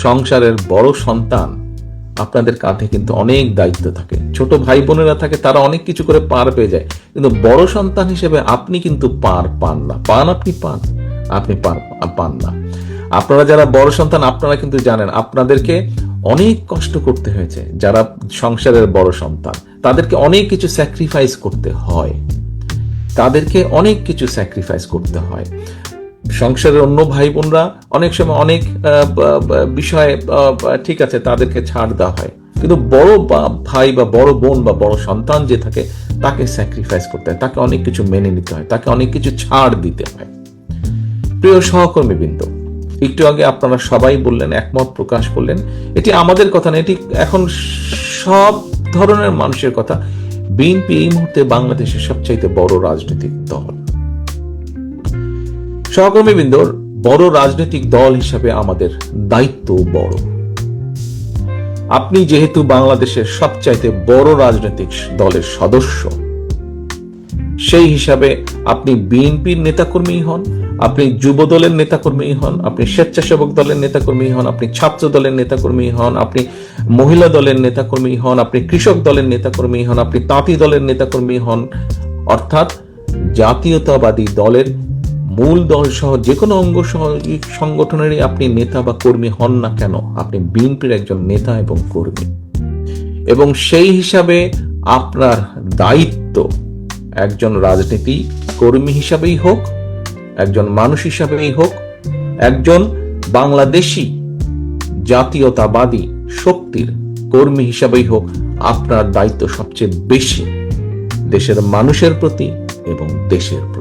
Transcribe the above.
সংসারের বড় সন্তান, আপনাদের কাঁধে কিন্তু অনেক দায়িত্ব থাকে। ছোট ভাই বোনেরা থাকে, তারা অনেক কিছু করে পার পেয়ে যায়, কিন্তু বড় সন্তান হিসেবে আপনি কিন্তু পার পান না। আপনি পান না। আপনারা যারা বড় সন্তান, আপনারা কিন্তু জানেন আপনাদেরকে অনেক কষ্ট করতে হয়েছে। যারা সংসারের বড় সন্তান, তাদেরকে অনেক কিছু স্যাক্রিফাইস করতে হয়। সংসারের অন্য ভাই বোনরা অনেক সময় অনেক বিষয়ে ঠিক আছে, তাদেরকে ছাড় দেওয়া হয়, কিন্তু বড় ভাই বা বড় বোন বা বড় সন্তান যে থাকে, তাকে স্যাক্রিফাইস করতে হয়, তাকে অনেক কিছু মেনে নিতে হয়, তাকে অনেক কিছু ছাড় দিতে হয়। প্রিয় সহকর্মীবৃন্দ, একটু আগে আপনারা সবাই বললেন, একমত প্রকাশ করলেন, এটি আমাদের কথা না, এটি এখন সব ধরনের মানুষের কথা। বিএনপি এই মুহূর্তে বাংলাদেশের সবচাইতে বড় রাজনৈতিক দল। সহকর্মীবৃন্দ, বড় রাজনৈতিক দল হিসাবে আমাদের দায়িত্ব বড়। আপনি যেহেতু বাংলাদেশের সবচাইতে বড় রাজনৈতিক দলের সদস্য, সেই হিসাবে আপনি বিএনপির নেতাকর্মী হন, আপনি যুব দলের নেতাকর্মী হন, আপনি স্বেচ্ছাসেবক দলের নেতাকর্মী হন, আপনি ছাত্র দলের নেতাকর্মী হন, আপনি মহিলা দলের নেতাকর্মী হন, আপনি কৃষক দলের নেতাকর্মী হন, আপনি তাঁতি দলের নেতাকর্মী হন, অর্থাৎ জাতীয়তাবাদী দলের মূল দল সহ যে কোনো অঙ্গ সংগঠনেরই আপনি নেতা বা কর্মী হন না কেন, আপনি বিএনপির একজন নেতা এবং কর্মী। এবং সেই হিসাবে আপনার দায়িত্ব একজন রাজনীতি কর্মী হিসাবেই হোক, একজন মানুষ হিসাবেই হোক, একজন বাংলাদেশি জাতীয়তাবাদী শক্তির কর্মী হিসাবেই হোক, আপনার দায়িত্ব সবচেয়ে বেশি দেশের মানুষের প্রতি এবং দেশের প্রতি।